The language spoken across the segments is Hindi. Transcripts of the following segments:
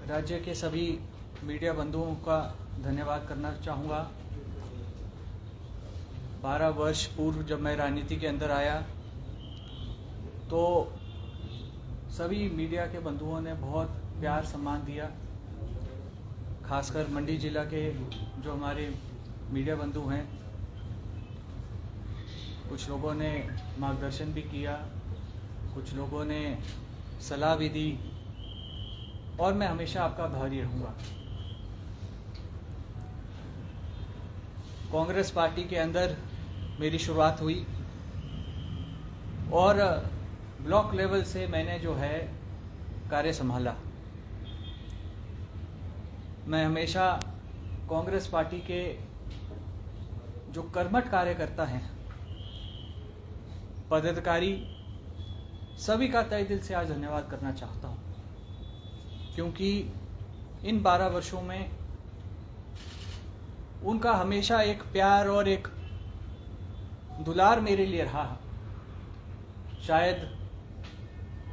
राज्य के सभी मीडिया बंधुओं का धन्यवाद करना चाहूँगा। 12 वर्ष पूर्व जब मैं राजनीति के अंदर आया तो सभी मीडिया के बंधुओं ने बहुत प्यार सम्मान दिया। खासकर मंडी जिला के जो हमारे मीडिया बंधु हैं, कुछ लोगों ने मार्गदर्शन भी किया, कुछ लोगों ने सलाह भी दी और मैं हमेशा आपका आभारी रहूँगा। कांग्रेस पार्टी के अंदर मेरी शुरुआत हुई और ब्लॉक लेवल से मैंने जो है कार्य संभाला। मैं हमेशा कांग्रेस पार्टी के जो कर्मठ कार्यकर्ता हैं, पदाधिकारी, सभी का तहे दिल से आज धन्यवाद करना चाहता हूं, क्योंकि इन 12 वर्षों में उनका हमेशा एक प्यार और एक दुलार मेरे लिए रहा। शायद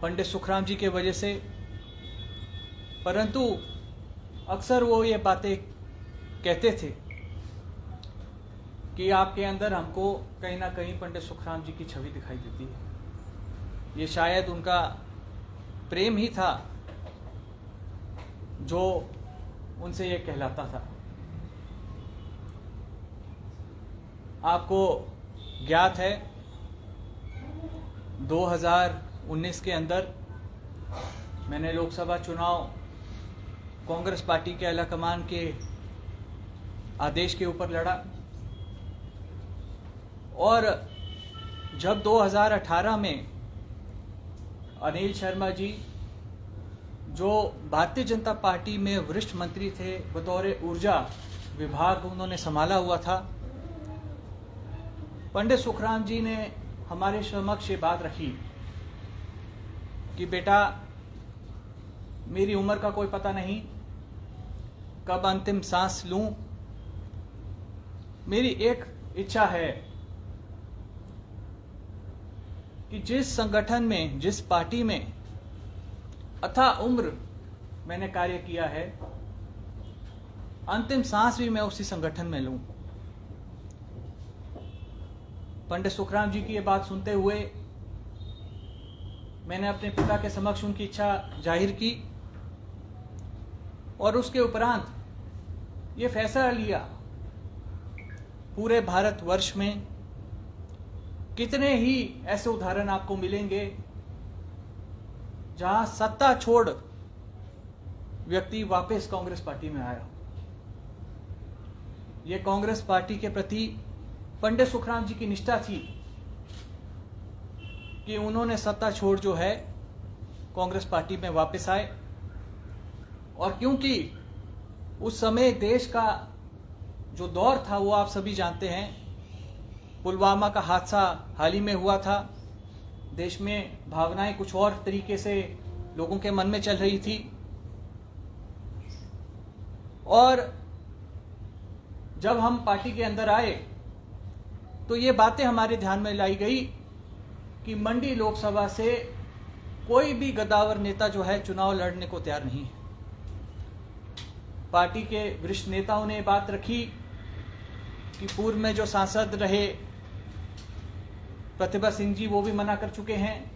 पंडित सुखराम जी के वजह से, परंतु अक्सर वो ये बातें कहते थे कि आपके अंदर हमको कहीं ना कहीं पंडित सुखराम जी की छवि दिखाई देती है। ये शायद उनका प्रेम ही था जो उनसे ये कहलाता था। आपको ज्ञात है 2019 के अंदर मैंने लोकसभा चुनाव कांग्रेस पार्टी के आला कमान के आदेश के ऊपर लड़ा और जब 2018 में अनिल शर्मा जी, जो भारतीय जनता पार्टी में वरिष्ठ मंत्री थे, बतौर ऊर्जा विभाग उन्होंने संभाला हुआ था, पंडित सुखराम जी ने हमारे समक्ष ये बात रखी कि बेटा, मेरी उम्र का कोई पता नहीं, कब अंतिम सांस लूं, मेरी एक इच्छा है कि जिस संगठन में, जिस पार्टी में अथाह उम्र मैंने कार्य किया है, अंतिम सांस भी मैं उसी संगठन में लूं। पंडित सुखराम जी की ये बात सुनते हुए मैंने अपने पिता के समक्ष उनकी इच्छा जाहिर की और उसके उपरांत ये फैसला लिया। पूरे भारतवर्ष में कितने ही ऐसे उदाहरण आपको मिलेंगे जहां सत्ता छोड़ व्यक्ति वापस कांग्रेस पार्टी में आया। ये कांग्रेस पार्टी के प्रति पंडित सुखराम जी की निष्ठा थी कि उन्होंने सत्ता छोड़ जो है कांग्रेस पार्टी में वापस आए। और क्योंकि उस समय देश का जो दौर था वो आप सभी जानते हैं, पुलवामा का हादसा हाल ही में हुआ था, देश में भावनाएं कुछ और तरीके से लोगों के मन में चल रही थी और जब हम पार्टी के अंदर आए तो ये बातें हमारे ध्यान में लाई गई कि मंडी लोकसभा से कोई भी गद्दावर नेता जो है चुनाव लड़ने को तैयार नहीं है। पार्टी के वरिष्ठ नेताओं ने बात रखी कि पूर्व में जो सांसद रहे प्रतिभा सिंह जी, वो भी मना कर चुके हैं,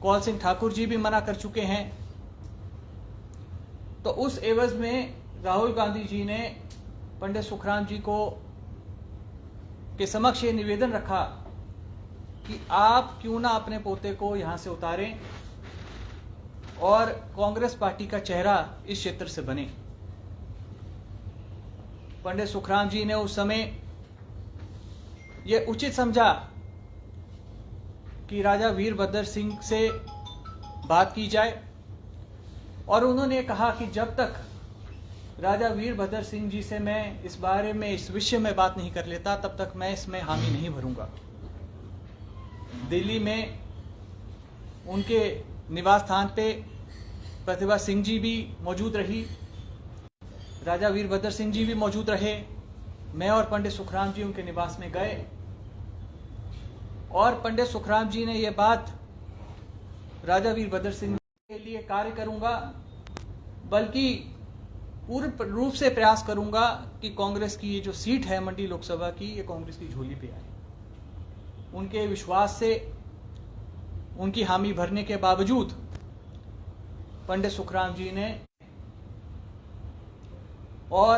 कौल सिंह ठाकुर जी भी मना कर चुके हैं। तो उस एवज में राहुल गांधी जी ने पंडित सुखराम जी को के समक्ष ये निवेदन रखा कि आप क्यों ना अपने पोते को यहां से उतारें और कांग्रेस पार्टी का चेहरा इस क्षेत्र से बने। पंडित सुखराम जी ने उस समय यह उचित समझा कि राजा वीरभद्र सिंह से बात की जाए और उन्होंने कहा कि जब तक राजा वीरभद्र सिंह जी से मैं इस बारे में, इस विषय में बात नहीं कर लेता, तब तक मैं इसमें हामी नहीं भरूंगा। दिल्ली में उनके निवास स्थान पे प्रतिभा सिंह जी भी मौजूद रही, राजा वीरभद्र सिंह जी भी मौजूद रहे। मैं और पंडित सुखराम जी उनके निवास में गए और पंडित सुखराम जी ने यह बात राजा वीरभद्र सिंह के लिए कार्य करूंगा बल्कि पूर्ण रूप से प्रयास करूंगा कि कांग्रेस की ये जो सीट है मंडी लोकसभा की, ये कांग्रेस की झोली पे आए। उनके विश्वास से, उनकी हामी भरने के बावजूद पंडित सुखराम जी ने, और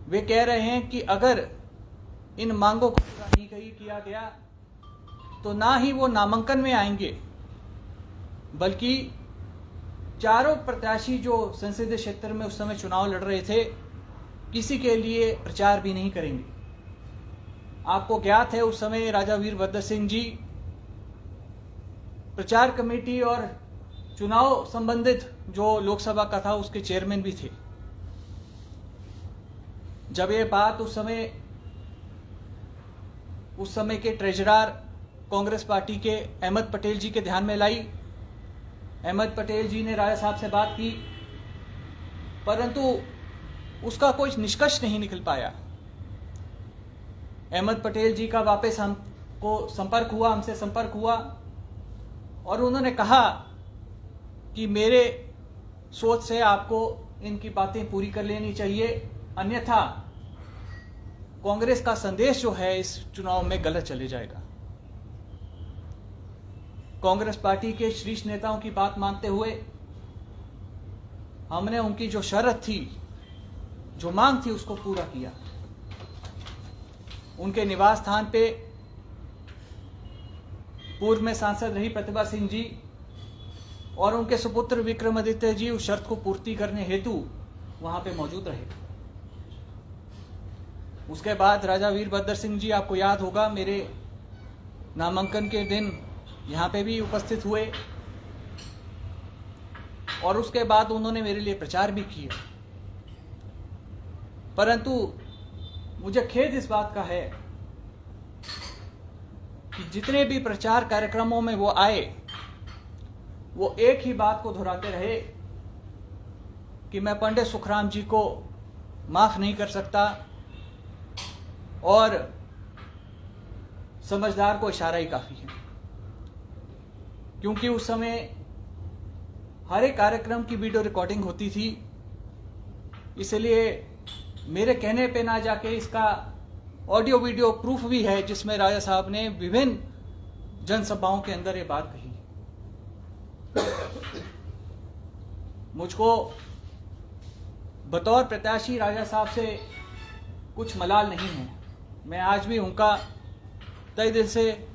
वे कह रहे हैं कि अगर इन मांगों को पूरा नहीं किया गया तो ना ही वो नामांकन में आएंगे, बल्कि चारों प्रत्याशी जो संसदीय क्षेत्र में उस समय चुनाव लड़ रहे थे, किसी के लिए प्रचार भी नहीं करेंगे। आपको ज्ञात है उस समय राजा वीरभद्र सिंह जी प्रचार कमेटी और चुनाव संबंधित जो लोकसभा का था उसके चेयरमैन भी थे। जब ये बात उस समय के ट्रेजरर कांग्रेस पार्टी के अहमद पटेल जी के ध्यान में लाई, अहमद पटेल जी ने राजा साहब से बात की, परंतु उसका कोई निष्कर्ष नहीं निकल पाया। अहमद पटेल जी का वापस हमसे संपर्क हुआ और उन्होंने कहा कि मेरे सोच से आपको इनकी बातें पूरी कर लेनी चाहिए, अन्यथा कांग्रेस का संदेश जो है इस चुनाव में गलत चले जाएगा। कांग्रेस पार्टी के शीर्ष नेताओं की बात मानते हुए हमने उनकी जो शर्त थी, जो मांग थी, उसको पूरा किया। उनके निवास स्थान पे पूर्व में सांसद रही प्रतिभा सिंह जी और उनके सुपुत्र विक्रमादित्य जी उस शर्त को पूर्ति करने हेतु वहां पे मौजूद रहे। उसके बाद राजा वीरभद्र सिंह जी, आपको याद होगा, मेरे नामांकन के दिन यहां पे भी उपस्थित हुए और उसके बाद उन्होंने मेरे लिए प्रचार भी किया। परंतु मुझे खेद इस बात का है कि जितने भी प्रचार कार्यक्रमों में वो आए, वो एक ही बात को दोहराते रहे कि मैं पंडित सुखराम जी को माफ नहीं कर सकता और समझदार को इशारा ही काफी है। क्योंकि उस समय हर एक कार्यक्रम की वीडियो रिकॉर्डिंग होती थी, इसलिए मेरे कहने पे ना जाके इसका ऑडियो वीडियो प्रूफ भी है, जिसमें राजा साहब ने विभिन्न जनसभाओं के अंदर ये बात कही। मुझको बतौर प्रत्याशी राजा साहब से कुछ मलाल नहीं है। मैं आज भी उनका तहे दिल से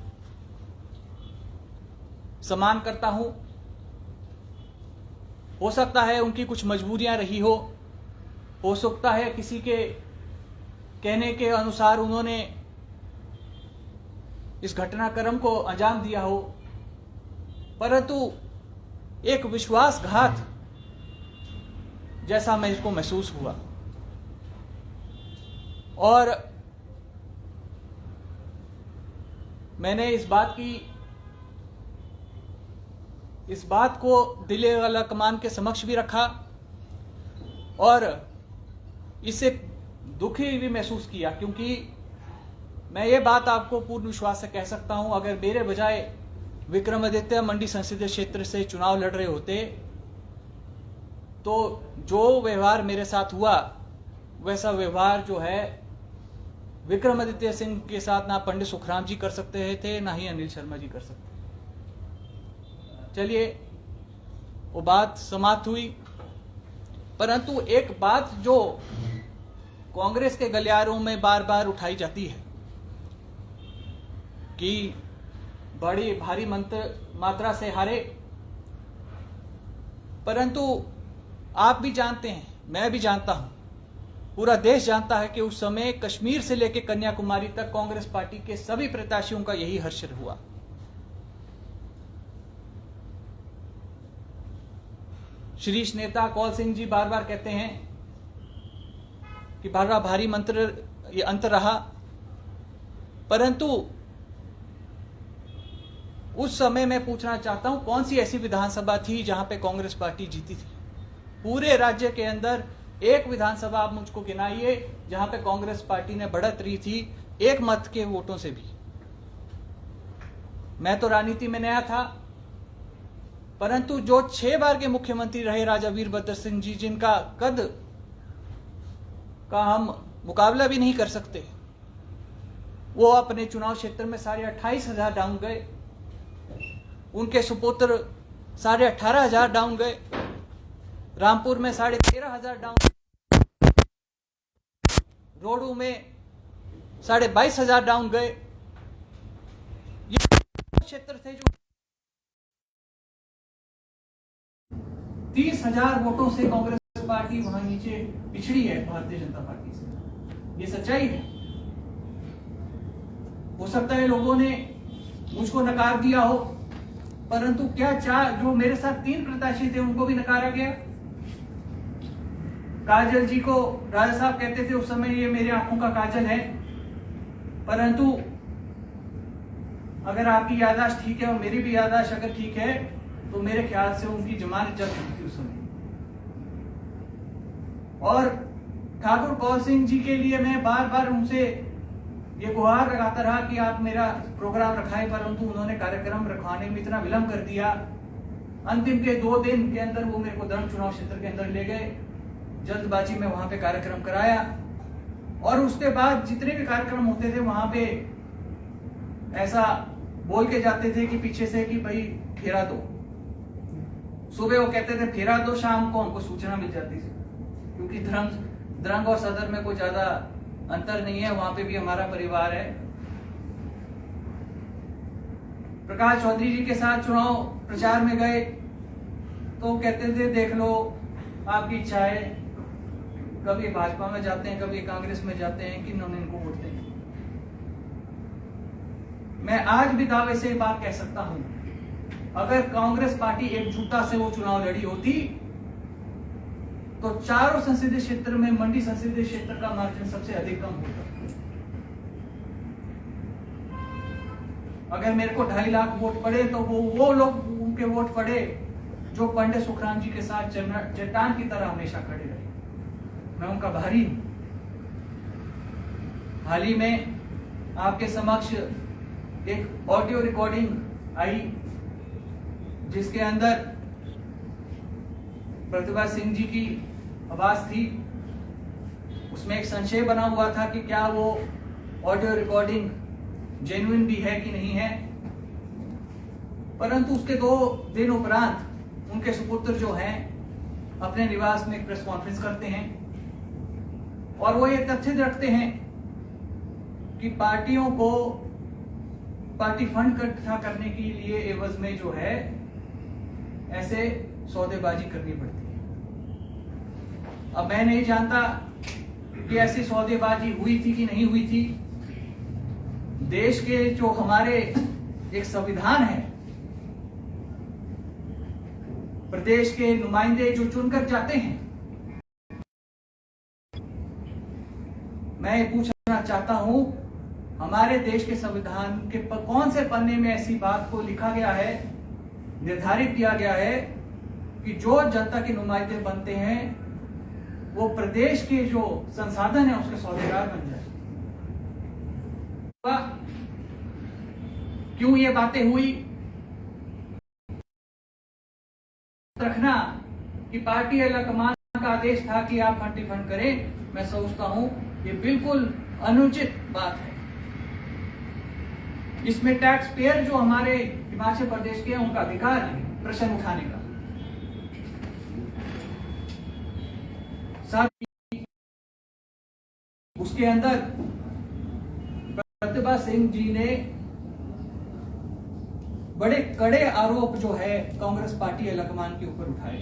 सम्मान करता हूं। हो सकता है उनकी कुछ मजबूरियां रही हो सकता है किसी के कहने के अनुसार उन्होंने इस घटनाक्रम को अंजाम दिया हो, परंतु एक विश्वासघात जैसा मैं इसको महसूस हुआ। और मैंने इस बात को दिल्ली वाला कमान के समक्ष भी रखा और इससे दुखी भी महसूस किया, क्योंकि मैं ये बात आपको पूर्ण विश्वास से कह सकता हूं, अगर मेरे बजाय विक्रमादित्य मंडी संसदीय क्षेत्र से चुनाव लड़ रहे होते तो जो व्यवहार मेरे साथ हुआ वैसा व्यवहार जो है विक्रमादित्य सिंह के साथ ना पंडित सुखराम जी कर सकते थे, ना ही अनिल शर्मा जी कर सकते। चलिए, वो बात समाप्त हुई। परंतु एक बात जो कांग्रेस के गलियारों में बार बार उठाई जाती है कि बड़ी भारी मात्रा से हारे, परंतु आप भी जानते हैं, मैं भी जानता हूं, पूरा देश जानता है कि उस समय कश्मीर से लेकर कन्याकुमारी तक कांग्रेस पार्टी के सभी प्रत्याशियों का यही हर्षर हुआ। शीर्ष नेता कौल सिंह जी बार बार कहते हैं कि बड़ा भारी ये अंतर रहा, परंतु उस समय मैं पूछना चाहता हूं, कौन सी ऐसी विधानसभा थी जहां पे कांग्रेस पार्टी जीती थी? पूरे राज्य के अंदर एक विधानसभा आप मुझको गिनाइए जहां पे कांग्रेस पार्टी ने बढ़त रही थी, एक मत के वोटों से भी। मैं तो राजनीति में नया था, परंतु जो 6 बार के मुख्यमंत्री रहे राजा वीरभद्र सिंह जी, जिनका कद का हम मुकाबला भी नहीं कर सकते, वो अपने चुनाव क्षेत्र में 28,500 डाउन गए। उनके सुपुत्र 18,500 डाउन गए। रामपुर में 13,500 डाउन, रोडू में 22,500 डाउन गए। ये क्षेत्र थे जो 30,000 वोटों से कांग्रेस पार्टी वहां नीचे पिछड़ी है भारतीय जनता पार्टी से। ये सच्चाई है। हो सकता है लोगों ने मुझको नकार दिया हो, परंतु क्या जो मेरे साथ 3 प्रत्याशी थे उनको भी नकारा गया? काजल जी को राजा साहब कहते थे उस समय, ये मेरे आंखों का काजल है, परंतु अगर आपकी याददाश्त ठीक है और मेरी भी याददाश्त अगर ठीक है तो मेरे ख्याल से उनकी जमानत जब्त हुई थी उस समय। और ठाकुर कौल सिंह जी के लिए मैं बार बार उनसे ये गुहार लगाता रहा कि आप मेरा प्रोग्राम रखाएं, परंतु उन्होंने कार्यक्रम रखवाने में इतना विलंब कर दिया। अंतिम के 2 दिन के अंदर वो मेरे को दरंग चुनाव क्षेत्र के अंदर ले गए। जल्दबाजी में वहां पे कार्यक्रम कराया और उसके बाद जितने भी कार्यक्रम होते थे वहां पे ऐसा बोल के जाते थे कि पीछे से कि भाई फेरा दो। सुबह वो कहते थे फेरा दो, शाम को हमको सूचना मिल जाती थी, क्योंकि दरंग और सदर में कोई ज्यादा अंतर नहीं है, वहां पे भी हमारा परिवार है। प्रकाश चौधरी जी के साथ चुनाव प्रचार में गए तो कहते थे देख लो आपकी इच्छा है, कभी भाजपा में जाते हैं, कभी कांग्रेस में जाते हैं, कि उन्होंने इनको वोट दें। मैं आज भी दावे से बात कह सकता हूं, अगर कांग्रेस पार्टी एकजुटता से वो चुनाव लड़ी होती तो चारों संसदीय क्षेत्र में मंडी संसदीय क्षेत्र का मार्जिन सबसे अधिक कम होता। अगर मेरे को 2.5 लाख वोट पड़े तो वो लोग उनके वोट पड़े जो पंडित सुखराम जी के साथ चट्टान की तरह हमेशा खड़े रहे। मैं उनका भारी हूं। हाल ही में आपके समक्ष एक ऑडियो रिकॉर्डिंग आई जिसके अंदर प्रतिभा सिंह जी की आवाज थी। उसमें एक संशय बना हुआ था कि क्या वो ऑडियो रिकॉर्डिंग जेन्युइन भी है कि नहीं है, परंतु उसके 2 दिन उपरांत उनके सुपुत्र जो हैं अपने निवास में एक प्रेस कॉन्फ्रेंस करते हैं और वो ये तथ्य रखते हैं कि पार्टियों को पार्टी फंड इकट्ठा करने के लिए एवज में जो है ऐसे सौदेबाजी करनी पड़ती है। अब मैं नहीं जानता कि ऐसी सौदेबाजी हुई थी कि नहीं हुई थी। देश के जो हमारे एक संविधान है, प्रदेश के नुमाइंदे जो चुनकर जाते हैं, मैं पूछना चाहता हूं हमारे देश के संविधान के कौन से पन्ने में ऐसी बात को लिखा गया है, निर्धारित किया गया है कि जो जनता के नुमाइंदे बनते हैं वो प्रदेश के जो संसाधन है उसके सौदेगार बन जाए। क्यों ये बातें हुई? रखना कि पार्टी हाईकमान का आदेश था कि आप फंड करें, मैं सोचता हूं ये बिल्कुल अनुचित बात है। इसमें टैक्स पेयर जो हमारे हिमाचल प्रदेश के हैं उनका अधिकार है प्रश्न उठाने का। साथ ही उसके अंदर प्रतिभा सिंह जी ने बड़े कड़े आरोप जो है कांग्रेस पार्टी हाईकमान के ऊपर उठाए।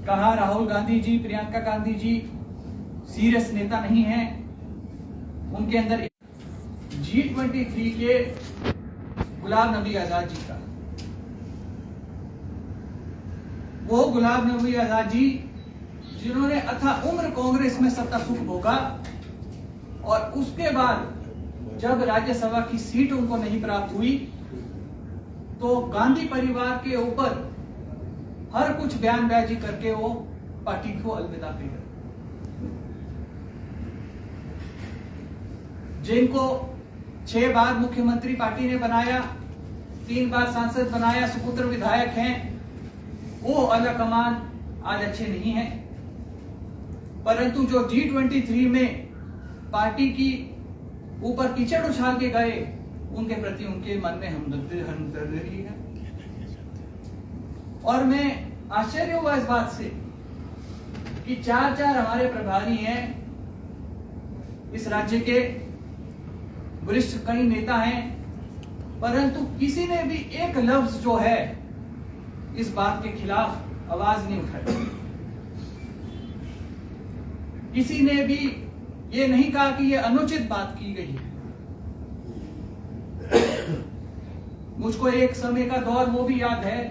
कहा राहुल गांधी जी, प्रियंका गांधी जी सीरियस नेता नहीं हैं। उनके अंदर G23 के गुलाम नबी आजाद जी का, वो गुलाम नबी आजाद जी जिन्होंने अथाह उम्र कांग्रेस में सत्ता सुख भोगा और उसके बाद जब राज्यसभा की सीट उनको नहीं प्राप्त हुई तो गांधी परिवार के ऊपर हर कुछ बयानबाजी करके वो पार्टी को अलविदा कर गए। जिनको 6 बार मुख्यमंत्री पार्टी ने बनाया, 3 बार सांसद बनाया, सुपुत्र विधायक हैं, वो आला कमान आज अच्छे नहीं हैं। परंतु जो G23 में पार्टी की ऊपर कीचड़ उछाल के गए, उनके प्रति उनके मन में हमदर्दी है। और मैं आश्चर्य हुआ इस बात से कि 4 हमारे प्रभारी हैं, इस राज्य के वरिष्ठ कई नेता हैं, परंतु किसी ने भी एक लफ्ज जो है इस बात के खिलाफ आवाज नहीं उठाई। किसी ने भी ये नहीं कहा कि ये अनुचित बात की गई है। मुझको एक समय का दौर वो भी याद है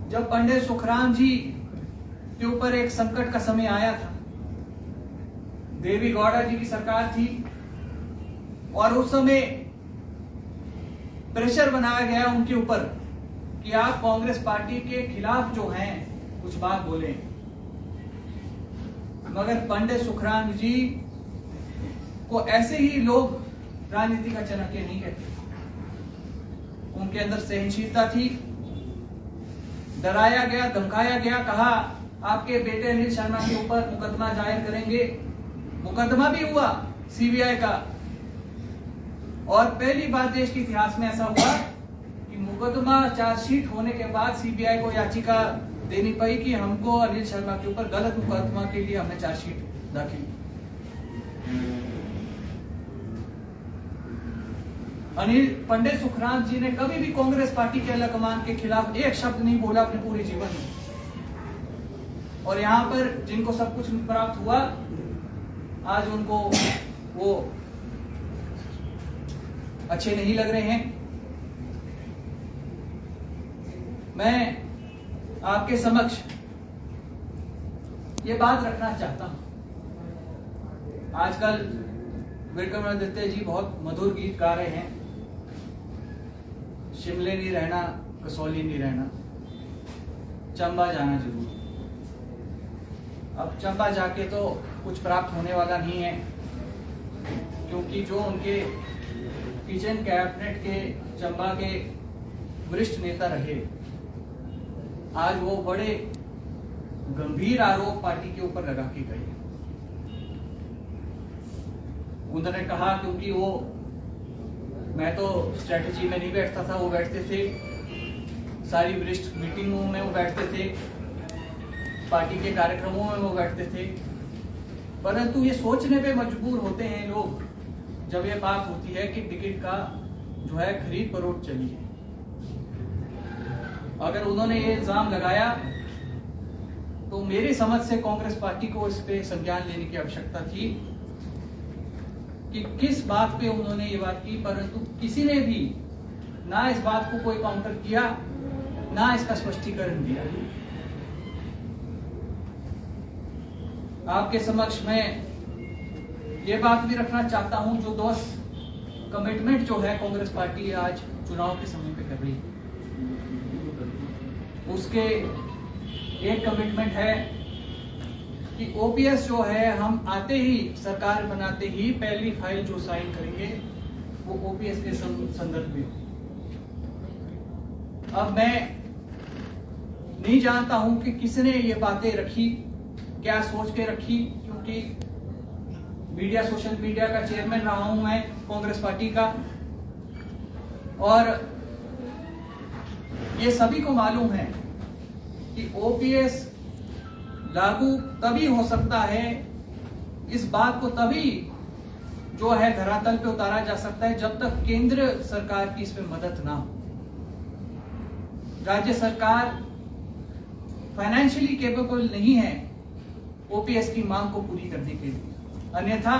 जब पंडित सुखराम जी के ऊपर एक संकट का समय आया था। देवी गौड़ा जी की सरकार थी और उस समय प्रेशर बनाया गया उनके ऊपर कि आप कांग्रेस पार्टी के खिलाफ जो हैं कुछ बात बोलें। मगर पंडित सुखराम जी को ऐसे ही लोग राजनीति का चाणक्य नहीं कहते। उनके अंदर सहनशीलता थी। डराया गया, धमकाया गया, कहा आपके बेटे अनिल शर्मा के ऊपर मुकदमा दायर करेंगे। मुकदमा भी हुआ सीबीआई का, और पहली बार देश के इतिहास में ऐसा हुआ कि मुकदमा चार्जशीट होने के बाद सीबीआई को याचिका देनी पड़ी कि हमको अनिल शर्मा के ऊपर गलत मुकदमा के लिए हमने चार्जशीट दाखिल। अनिल पंडित सुखराम जी ने कभी भी कांग्रेस पार्टी के आला कमान के खिलाफ एक शब्द नहीं बोला अपने पूरे जीवन में। और यहाँ पर जिनको सब कुछ प्राप्त हुआ, आज उनको वो अच्छे नहीं लग रहे हैं। मैं आपके समक्ष ये बात रखना चाहता हूं। आजकल विक्रमादित्य जी बहुत मधुर गीत गा रहे हैं, शिमले नहीं रहना, कसौली नहीं रहना, चंबा जाना जरूर। अब चंबा जाके तो कुछ प्राप्त होने वाला नहीं है, क्योंकि जो उनके किचन कैबिनेट के चंबा के वरिष्ठ नेता रहे, आज वो बड़े गंभीर आरोप पार्टी के ऊपर लगा के गए। उन्होंने कहा क्योंकि वो, मैं तो स्ट्रेटजी में नहीं बैठता था, वो बैठते थे, सारी वरिष्ठ मीटिंगों में वो बैठते थे, पार्टी के कार्यक्रमों में वो बैठते थे। परंतु ये सोचने पे मजबूर होते हैं लोग जब ये बात होती है कि टिकट का जो है खरीद फरोख्त चली है। अगर उन्होंने ये इल्जाम लगाया तो मेरी समझ से कांग्रेस पार्टी को इस पे संज्ञान लेने की आवश्यकता थी कि किस बात पे उन्होंने ये बात की। परंतु किसी ने भी ना इस बात को कोई काउंटर किया, ना इसका स्पष्टीकरण दिया। आपके समक्ष मैं ये बात भी रखना चाहता हूं, जो दोस्त कमिटमेंट जो है कांग्रेस पार्टी आज चुनाव के समय पे कर रही है, उसके एक कमिटमेंट है कि ओपीएस जो है, हम आते ही, सरकार बनाते ही पहली फाइल जो साइन करेंगे वो ओपीएस के संदर्भ में। अब मैं नहीं जानता हूं कि किसने ये बातें रखी, क्या सोच के रखी, क्योंकि मीडिया, सोशल मीडिया का चेयरमैन रहा हूं मैं कांग्रेस पार्टी का, और ये सभी को मालूम है कि ओपीएस लागू तभी हो सकता है, इस बात को तभी जो है धरातल पे उतारा जा सकता है जब तक केंद्र सरकार की इसमें मदद ना हो। राज्य सरकार फाइनेंशियली कैपेबल नहीं है ओपीएस की मांग को पूरी करने के लिए। अन्यथा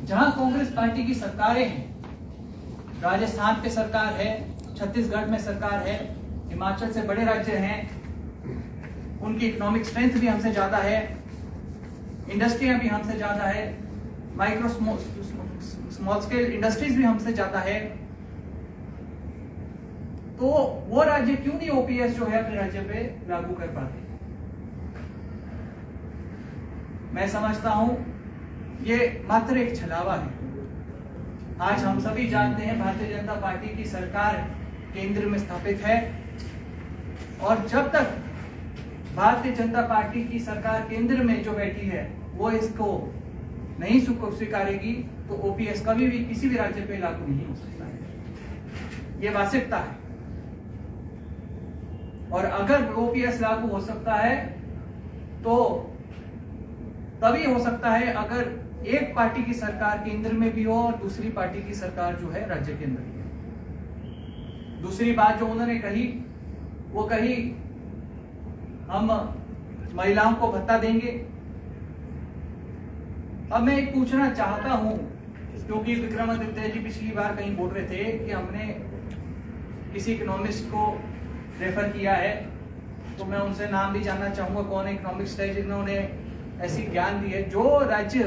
जहां कांग्रेस पार्टी की सरकारें हैं, राजस्थान पे सरकार है, छत्तीसगढ़ में सरकार है, हिमाचल से बड़े राज्य हैं, उनकी इकोनॉमिक स्ट्रेंथ भी हमसे ज्यादा है, इंडस्ट्रियां भी हमसे ज्यादा है, माइक्रो स्मॉल स्केल इंडस्ट्रीज भी हमसे ज्यादा है, तो वो राज्य क्यों नहीं ओपीएस जो है अपने राज्य पे लागू कर पाते? मैं समझता हूं ये मात्र एक छलावा है। आज हम सभी जानते हैं भारतीय जनता पार्टी की सरकार केंद्र में स्थापित है, और जब तक भारतीय जनता पार्टी की सरकार केंद्र में जो बैठी है वो इसको नहीं स्वीकारेगी तो ओपीएस कभी भी किसी भी राज्य पे लागू नहीं हो सकता है। ये वास्तविकता है। और अगर ओपीएस लागू हो सकता है तो तभी हो सकता है अगर एक पार्टी की सरकार केंद्र में भी हो और दूसरी पार्टी की सरकार जो है राज्य के अंदर भी है। दूसरी बात जो उन्होंने कही वो कही हम महिलाओं को भत्ता देंगे। अब मैं एक पूछना चाहता हूं, क्योंकि विक्रमादित्य जी पिछली बार कहीं बोल रहे थे कि हमने किसी इकोनॉमिस्ट को रेफर किया है, तो मैं उनसे नाम भी जानना चाहूंगा कौन इकोनॉमिस्ट है जिन्होंने ऐसी ज्ञान दी है। जो राज्य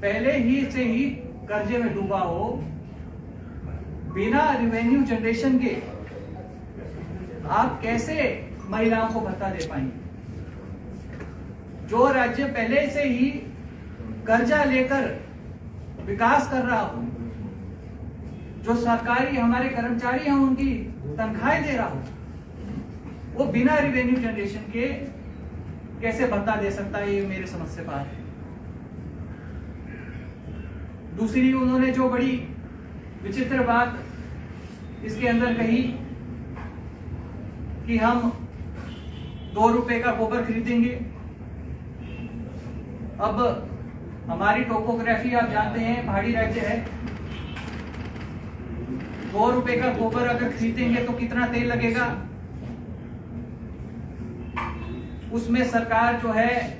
पहले ही से ही कर्जे में डूबा हो, बिना रेवेन्यू जनरेशन के आप कैसे महिलाओं को भत्ता दे पाएंगे? जो राज्य पहले से ही कर्जा लेकर विकास कर रहा हो, जो सरकारी हमारे कर्मचारी हैं उनकी तनख्वाहें दे रहा हो, वो बिना रेवेन्यू जनरेशन के कैसे भत्ता दे सकता है? ये मेरे समझ से बाहर है। दूसरी उन्होंने जो बड़ी विचित्र बात इसके अंदर कही कि हम 2 रुपए का गोबर खरीदेंगे। अब हमारी टोपोग्राफी आप जानते हैं, पहाड़ी राज्य है। 2 रुपए का गोबर अगर खरीदेंगे तो कितना तेल लगेगा? उसमें सरकार जो है,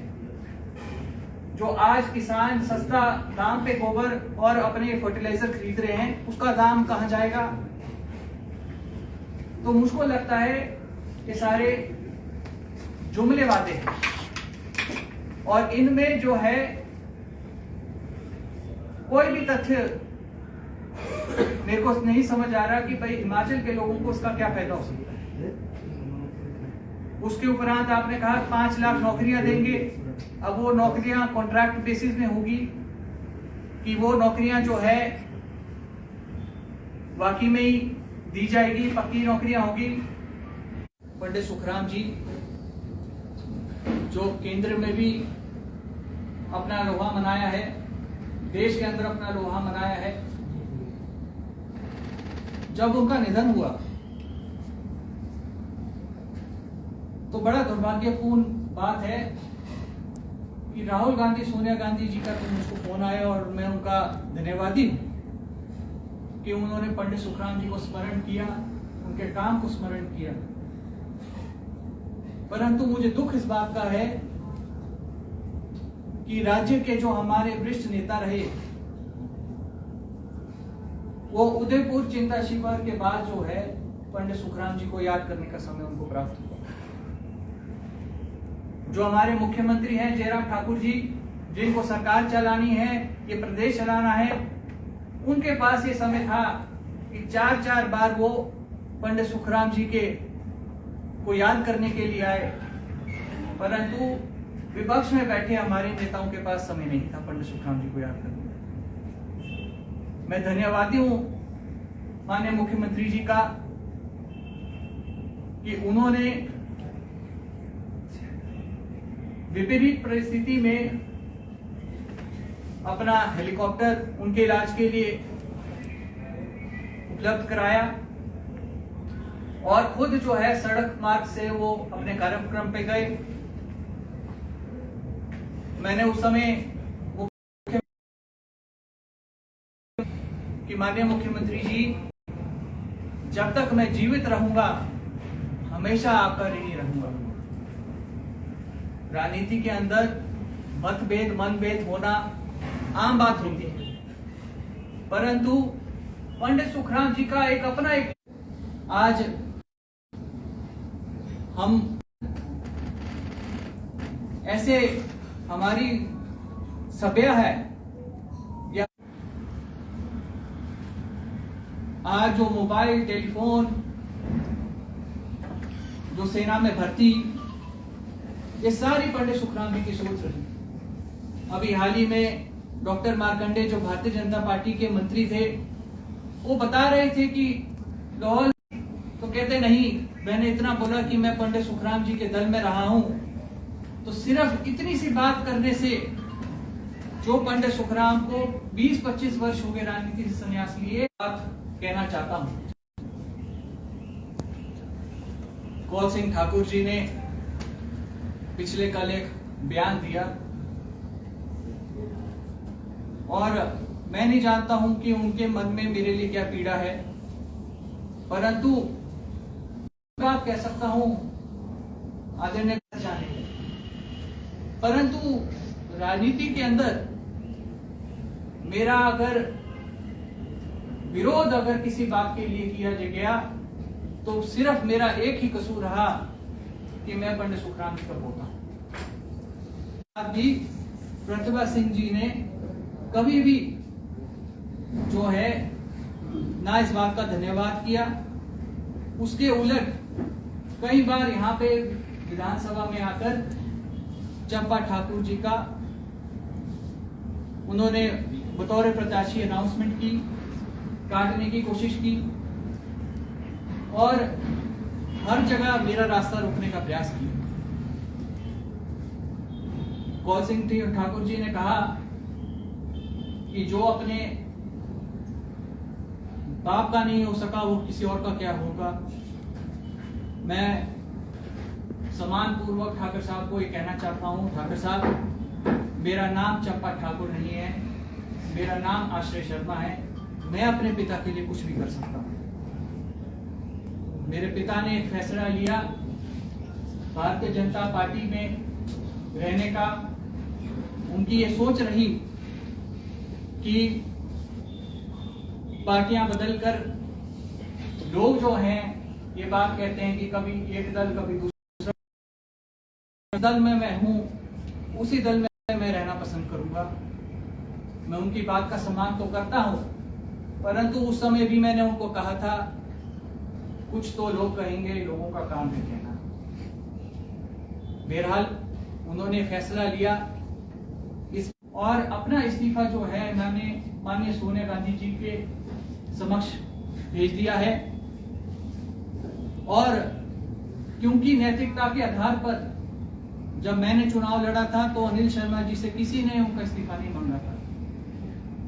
जो आज किसान सस्ता दाम पे गोबर और अपने फर्टिलाइजर खरीद रहे हैं, उसका दाम कहां जाएगा? तो मुझको लगता है कि सारे जुमले वादे हैं, और इनमें जो है कोई भी तथ्य मेरे को नहीं समझ आ रहा कि भाई हिमाचल के लोगों को उसका क्या फायदा हो सकता है। उसके उपरांत आपने कहा 5 लाख नौकरियां देंगे। अब वो नौकरियां कॉन्ट्रैक्ट बेसिस में होगी कि वो नौकरियां जो है वाकई में ही दी जाएगी, पक्की नौकरियां होगी। पंडित सुखराम जी जो केंद्र में भी अपना लोहा मनाया है, देश के अंदर अपना लोहा मनाया है, जब उनका निधन हुआ तो बड़ा दुर्भाग्यपूर्ण बात है कि राहुल गांधी, सोनिया गांधी जी का तो मुझको फोन आया और मैं उनका धन्यवादी हूं कि उन्होंने पंडित सुखराम जी को स्मरण किया, उनके काम को स्मरण किया। परंतु मुझे दुख इस बात का है कि राज्य के जो हमारे वरिष्ठ नेता रहे, वो उदयपुर चिंता शिविर के बाद जो है पंडित सुखराम जी को याद करने का समय उनको प्राप्त हुआ। जो हमारे मुख्यमंत्री हैं जयराम ठाकुर जी, जिनको सरकार चलानी है, ये प्रदेश चलाना है, उनके पास ये समय था कि 4-4 बार वो पंडित सुखराम जी के को याद करने के लिए आए, परंतु विपक्ष में बैठे हमारे नेताओं के पास समय नहीं था पंडित सुखराम जी को याद करने का। मैं धन्यवादी हूं माननीय मुख्यमंत्री जी का कि उन्होंने विपरीत परिस्थिति में अपना हेलीकॉप्टर उनके इलाज के लिए उपलब्ध कराया और खुद जो है सड़क मार्ग से वो अपने कार्यक्रम पे गए। मैंने उस समय कि माननीय मुख्यमंत्री जी, जब तक मैं जीवित रहूंगा हमेशा आपका ऋणी रहूंगा। राजनीति के अंदर मतभेद, मनभेद होना आम बात होती है, परंतु पंडित सुखराम जी का एक अपना एक आज हम ऐसे हमारी सभ्य है या आज जो मोबाइल टेलीफोन, जो सेना में भर्ती, ये सारी पंडित सुखराम जी की सोच रही। अभी हाल ही में डॉक्टर मार्कंडे जो भारतीय जनता पार्टी के मंत्री थे, वो बता रहे थे कि लाहौल, तो कहते नहीं, मैंने इतना बोला कि मैं पंडित सुखराम जी के दल में रहा हूं। तो सिर्फ इतनी सी बात करने से जो पंडित सुखराम को 20-25 वर्ष हो गए राजनीति से संन्यास लिए, बात कहना चाहता हूं। कौल सिंह ठाकुर जी ने पिछले कल एक बयान दिया और मैं नहीं जानता हूं कि उनके मन में मेरे लिए क्या पीड़ा है, परंतु बात कह सकता हूं आदरणीय जाने, परंतु राजनीति के अंदर मेरा अगर विरोध अगर किसी बात के लिए किया गया तो सिर्फ मेरा एक ही कसूर रहा कि मैं पंडित सुखराम जी का पोता हूं। भी प्रतिभा सिंह जी ने कभी भी जो है ना इस बात का धन्यवाद किया, उसके उलट कई बार यहाँ पे विधानसभा में आकर चंपा ठाकुर जी का उन्होंने बतौर प्रत्याशी अनाउंसमेंट की, काटने की कोशिश की और हर जगह मेरा रास्ता रोकने का प्रयास किया। कौल सिंह ठाकुर जी ने कहा कि जो अपने बाप का नहीं हो सका वो किसी और का क्या होगा। मैं सम्मान पूर्वक ठाकुर साहब को ये कहना चाहता हूं, ठाकुर साहब, मेरा नाम चंपा ठाकुर नहीं है, मेरा नाम आश्रय शर्मा है। मैं अपने पिता के लिए कुछ भी कर सकता हूं। मेरे पिता ने एक फैसला लिया भारतीय जनता पार्टी में रहने का। उनकी ये सोच रही कि पार्टियां बदलकर लोग जो हैं ये बात कहते हैं कि कभी एक दल कभी दूसरा दल में मैं हूं, उसी दल में मैं रहना पसंद करूंगा। मैं उनकी बात का सम्मान तो करता हूं, परंतु उस समय भी मैंने उनको कहा था कुछ तो लोग कहेंगे, लोगों का काम है कहना। बहरहाल उन्होंने फैसला लिया इस और अपना इस्तीफा जो है मैंने माननीय सोनिया गांधी जी के समक्ष भेज दिया है। और क्योंकि नैतिकता के आधार पर जब मैंने चुनाव लड़ा था तो अनिल शर्मा जी से किसी ने उनका इस्तीफा नहीं मांगा था,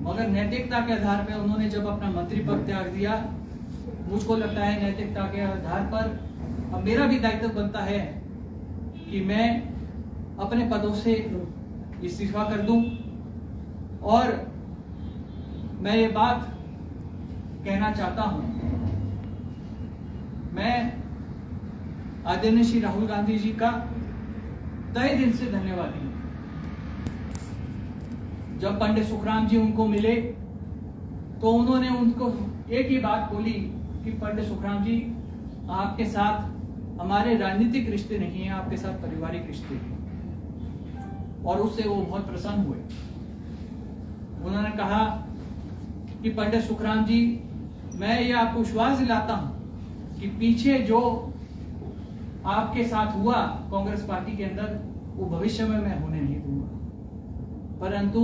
मगर नैतिकता के आधार पर उन्होंने जब अपना मंत्री पद त्याग दिया, मुझको लगता है नैतिकता के आधार पर अब मेरा भी दायित्व बनता है कि मैं अपने पदों से इस्तीफा कर दूं। और मैं ये बात कहना चाहता हूं, मैं आदरणीय श्री राहुल गांधी जी का तहे दिल से धन्यवादी हूं। जब पंडित सुखराम जी उनको मिले तो उन्होंने उनको एक ही बात बोली कि पंडित सुखराम जी, आपके साथ हमारे राजनीतिक रिश्ते नहीं हैं, आपके साथ पारिवारिक रिश्ते हैं। और उससे वो बहुत प्रसन्न हुए। उन्होंने कहा कि पंडित सुखराम जी, मैं ये आपको विश्वास दिलाता हूं कि पीछे जो आपके साथ हुआ कांग्रेस पार्टी के अंदर, वो भविष्य में मैं होने नहीं दूंगा। परंतु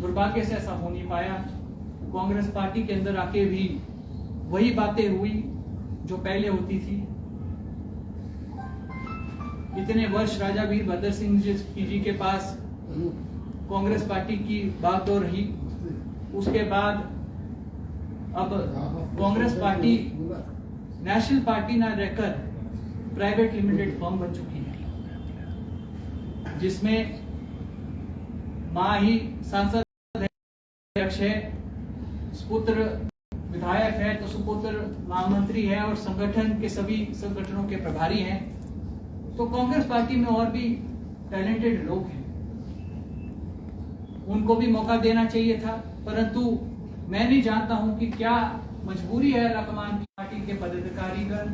दुर्भाग्य से ऐसा हो नहीं पाया। कांग्रेस पार्टी के अंदर आके भी वही बातें हुई जो पहले होती थी। इतने वर्ष राजा वीरभद्र सिंह जी के पास कांग्रेस पार्टी की बागडोर रही। उसके बाद अब कांग्रेस पार्टी नेशनल पार्टी ना रहकर प्राइवेट लिमिटेड फर्म बन चुकी है, जिसमें मां ही सांसद अध्यक्ष है, सुपुत्र विधायक है, तो सुपुत्र महामंत्री है और संगठन के सभी संगठनों के प्रभारी हैं। तो कांग्रेस पार्टी में और भी टैलेंटेड लोग हैं, उनको भी मौका देना चाहिए था। परंतु मैं नहीं जानता हूं कि क्या मजबूरी है अलकमान पार्टी के पदाधिकारीगण,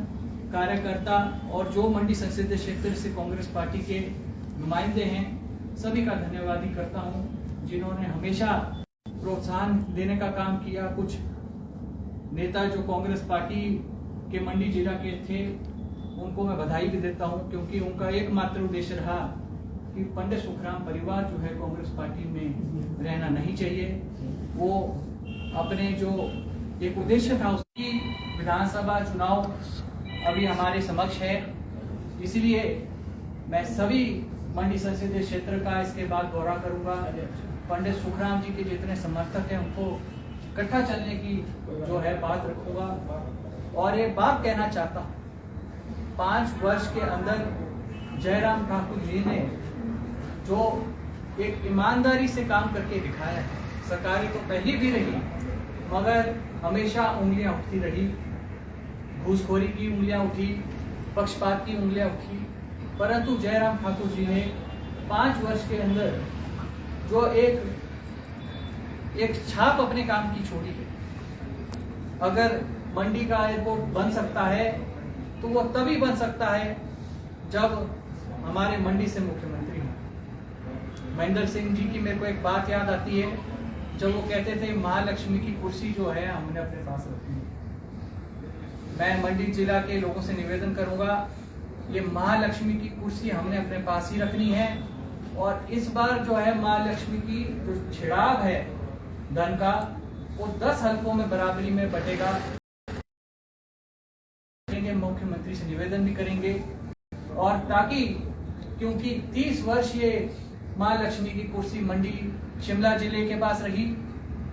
कार्यकर्ता और जो मंडी संसदीय क्षेत्र से कांग्रेस पार्टी के नुमाइंदे हैं, सभी का धन्यवाद ही करता हूं, जिन्होंने हमेशा प्रोत्साहन देने का काम किया। कुछ नेता जो कांग्रेस पार्टी के मंडी जिला के थे, उनको मैं बधाई भी देता हूं, क्योंकि उनका एकमात्र उद्देश्य रहा कि पंडित सुखराम परिवार जो है कांग्रेस पार्टी में रहना नहीं चाहिए। वो अपने जो एक उद्देश्य था उसकी विधानसभा चुनाव अभी हमारे समक्ष है, इसलिए मैं सभी मंडी संसदीय क्षेत्र का इसके बाद दौरा करूंगा। पंडित सुखराम जी के जितने समर्थक हैं उनको इकट्ठा चलने की जो है बात रखूंगा। और एक बात कहना चाहता हूँ, 5 वर्ष के अंदर जयराम ठाकुर जी ने जो एक ईमानदारी से काम करके दिखाया है, सरकारी तो पहले भी रही मगर हमेशा उंगलियां उठती रही, घूसखोरी की उंगलियां उठी, पक्षपात की उंगलियां उठी, परंतु जयराम ठाकुर जी ने 5 वर्ष के अंदर जो एक छाप अपने काम की छोड़ी है। अगर मंडी का एयरपोर्ट बन सकता है तो वो तभी बन सकता है जब हमारे मंडी से मुख्यमंत्री हैं। महेंद्र सिंह जी की मेरे को एक बात याद आती है, जब वो कहते थे महालक्ष्मी की कुर्सी जो है हमने अपने पास रखी है। मैं मंडी जिला के लोगों से निवेदन करूंगा, ये महालक्ष्मी की कुर्सी हमने अपने पास ही रखनी है। और इस बार जो है महालक्ष्मी की जो छिड़ाव है धन का, वो 10 हल्कों में बराबरी में बटेगा। मुख्यमंत्री से निवेदन भी करेंगे, और ताकि क्योंकि 30 वर्ष ये महालक्ष्मी की कुर्सी मंडी शिमला जिले के पास रही,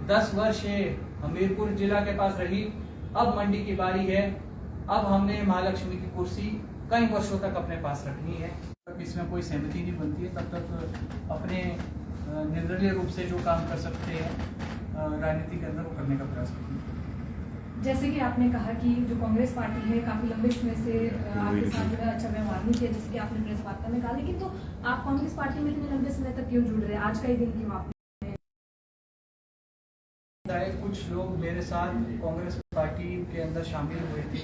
10 वर्ष ये हमीरपुर जिला के पास रही, अब मंडी की बारी है। अब हमने महालक्ष्मी की कुर्सी कई वर्षों तक अपने पास रखनी है। तब इसमें कोई सहमति नहीं बनती है, तब तक अपने निर्दलीय रूप से जो काम कर सकते हैं राजनीति के अंदर वो करने का प्रयास करेंगे। जैसे कि आपने कहा कि जो कांग्रेस पार्टी है काफी लंबे समय से आपके साथ जो है अच्छा व्यवहार नहीं किया, जैसे कि आपने प्रेस वार्ता में कहा, लेकिन तो आप कांग्रेस पार्टी में इतने लंबे समय तक क्यों जुड़ रहे हैं? आज का ही दिन क्यों आपने? कुछ लोग मेरे साथ कांग्रेस पार्टी के अंदर शामिल हुए थे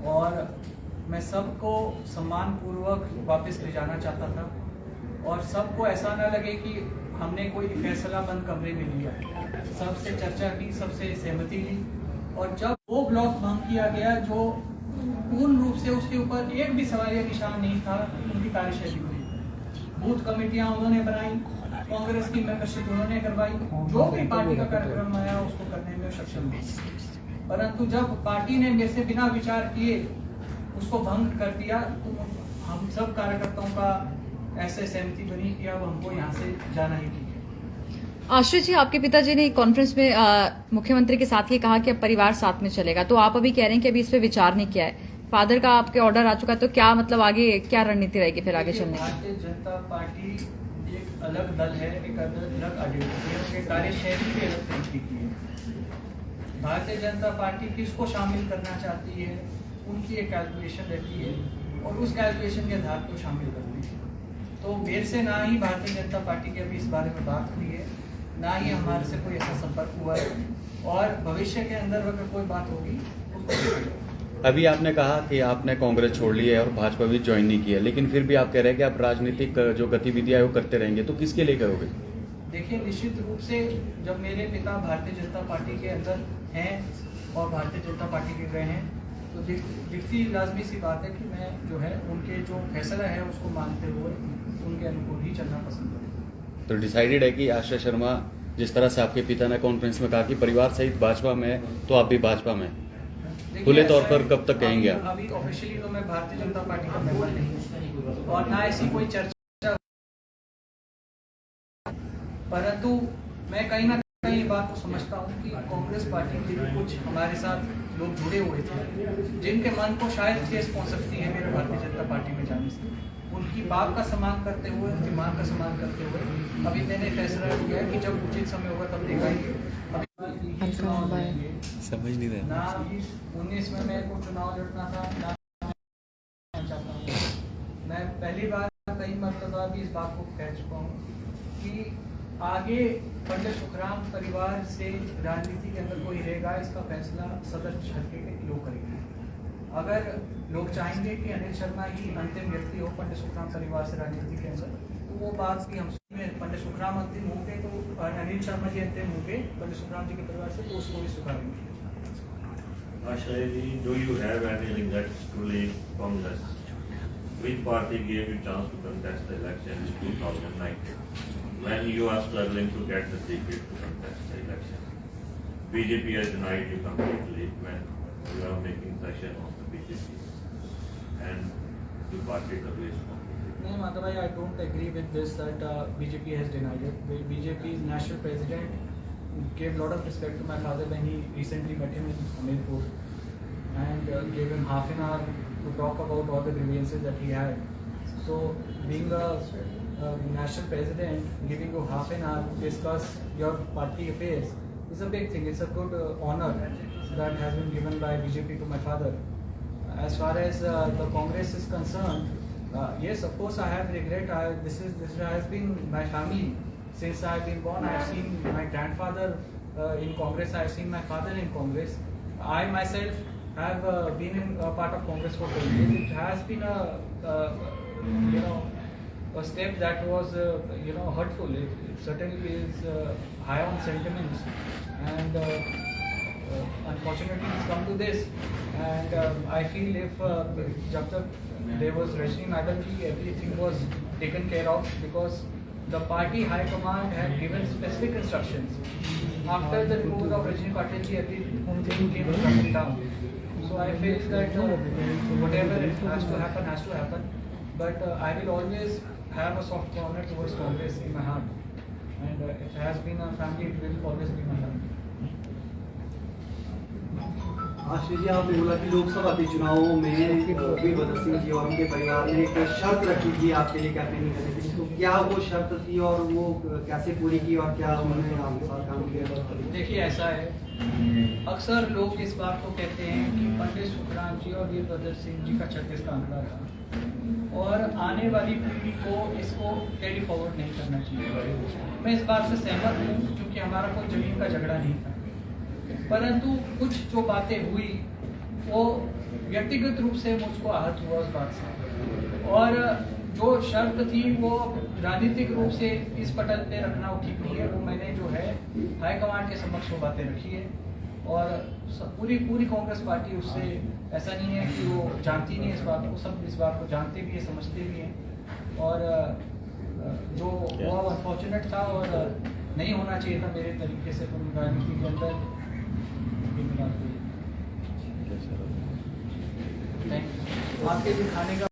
और मैं सबको सम्मान पूर्वक वापस ले जाना चाहता था, और सबको ऐसा ना लगे कि हमने कोई फैसला बंद कमरे में लिया। सबसे चर्चा की, सबसे सहमति ली, और जब वो ब्लॉक भंग किया गया जो पूर्ण रूप से उसके ऊपर एक भी सवालिया निशान नहीं था, उनकी कार्यशैली हुई। बूथ कमेटियां उन्होंने बनाई, कांग्रेस की मेंबरशिप उन्होंने करवाई, जो भी पार्टी का कार्यक्रम आया उसको करने में सक्षम थी। परंतु जब पार्टी ने मेरे से बिना विचार किए उसको भंग कर दिया, तो हम सब कार्यकर्ताओं का ऐसे सहमति बनी कि अब हमको यहाँ से जाना ही ठीक है। आश्रित जी, आपके पिताजी ने कॉन्फ्रेंस में मुख्यमंत्री के साथ ये कहा कि अब परिवार साथ में चलेगा, तो आप अभी कह रहे हैं कि अभी इस पे विचार नहीं किया है। फादर का आपके ऑर्डर आ चुका है, तो क्या मतलब आगे क्या रणनीति रहेगी फिर आगे चलने की? भारतीय जनता पार्टी एक अलग दल है, एक अलग आइडेंटिटी है, उसके कार्यशैली भी अलग तरीके की है। भारतीय जनता पार्टी किसको शामिल करना चाहती है, उनकी एक कैलकुलेशन रहती है, और उस कैलकुलेशन के आधार पर शामिल करती है। तो मेरे से ना ही भारतीय जनता पार्टी की अभी इस बारे में बात हुई है, ना ही हमारे से कोई ऐसा संपर्क हुआ है, और भविष्य के अंदर अगर कोई बात होगी तो अभी आपने कहा कि आपने कांग्रेस छोड़ ली है और भाजपा भी ज्वाइन नहीं किया, लेकिन फिर भी आप कह रहे हैं कि आप राजनीतिक जो गतिविधियां है वो करते रहेंगे, तो किसके लिए करोगे? देखिए, निश्चित रूप से जब मेरे पिता भारतीय जनता पार्टी के अंदर हैं और भारतीय जनता पार्टी के गए हैं, तो दिखती लाजमी सी बात है कि मैं जो है उनके जो फैसला है उसको मानते हुए उनके अनुकूल ही चलना पसंद करूँगा। तो डिसाइडेड है कि आश्रय शर्मा, जिस तरह से आपके पिता ने कॉन्फ्रेंस में कहा कि परिवार सहित भाजपा में है, तो आप भी भाजपा में खुले तौर पर कब तक कहेंगे आप? अभी ऑफिशियली तो मैं भारतीय जनता पार्टी का मेंबर नहीं हूँ और ना ऐसी कोई चर्चा, परंतु मैं कहीं ना कहीं बात को समझता हूँ कि कांग्रेस पार्टी के भी कुछ हमारे साथ लोग जुड़े हुए थे जिनके मन को शायद ठेस पहुँच सकती है मेरे भारतीय जनता पार्टी में जाने से। उनकी बात का सम्मान करते हुए, उनकी मांग का सम्मान करते हुए अभी मैंने फैसला लिया है कि जब उचित समय होगा तब देखेंगे। अभी चुनाव समझ नहीं रहे ना 19 में मेरे को चुनाव लड़ना था, ना चाहता हूँ। मैं पहली बार कई मरतबा भी इस बात को कह चुका हूँ कि आगे पंडित सुखराम परिवार से राजनीति के अंदर कोई रहेगा, इसका फैसला सदर हल्के के लोग करेंगे। अगर लोग चाहेंगे कि अनिल शर्मा ही अंतिम व्यक्ति हो पंडित सुखराम परिवार से राजनीति के अंदर, तो वो बात भी हम पंडित सुखराम अंतिम होंगे तो अनिल शर्मा जी अंतिम होंगे पंडित सुखराम जी के परिवार से, तो उसको भी स्वीकारेंगे। Ashray ji, do you have any regrets to leave Congress? which party gave you chance to contest the election in 2019 when you are struggling to get the ticket to contest the election? BJP has denied you completely when you are making pressure on the BJP and the party agrees completely. No, Madhav bhai, I don't agree with this that BJP has denied it. The BJP's national president gave a lot of respect to my father when he recently met him in Hamirpur and gave him half an hour to talk about all the grievances that he had. So, being a national president, giving you half an hour to discuss your party affairs is a big thing. It's a good honor that has been given by BJP to my father. As far as the Congress is concerned, yes, of course, I have regret. This has been my family since I have been born. I have seen my grandfather in Congress. I have seen my father in Congress. I myself have been in a part of Congress for 10 years. It has been a step that was hurtful. It certainly is high on sentiments, and unfortunately it's come to this. And I feel if jab tak there was Rajni Madam ji, everything was taken care of because the party high command had given specific instructions. After the removal of Rajni Patil ji, everything came crashing down. So I feel that whatever has to happen. But I will always have a soft corner towards Congress in my heart. And it has been a family, it will always be my family. Ashish ji, आपने बोला कि लोकसभा के चुनावों में वीरभद्र सिंह जी और उनके परिवार ने एक शर्त रखी थी आपके लिए कैंपेनिंग करने के लिए, तो क्या वो शर्त थी और वो कैसे पूरी की और क्या उन्होंने आपके साथ काम किया? देखिए, ऐसा है, अक्सर लोग इस बात को कहते हैं कि पंडित सुखराम जी और वीरभद्र सिंह जी का 36 का आंकड़ा था और आने वाली पीढ़ी को इसको कैरी फॉरवर्ड नहीं करना चाहिए। मैं इस बात से सहमत हूँ क्योंकि हमारा कोई जमीन का झगड़ा नहीं था, परंतु कुछ जो बातें हुई वो व्यक्तिगत रूप से मुझको आहत हुआ उस बात से, और जो शर्त थी वो राजनीतिक रूप से इस पटल पे रखना ठीक नहीं है। वो मैंने जो है हाईकमांड के समक्ष वो बातें रखी है और पूरी कांग्रेस पार्टी उससे, ऐसा नहीं है कि वो जानती नहीं इस बात को, सब इस बात को जानते भी है, समझते भी हैं। और जो हुआ अनफॉर्चुनेट था और नहीं होना चाहिए था मेरे तरीके से राजनीति के अंदर। Thank you. आपके भी खाने का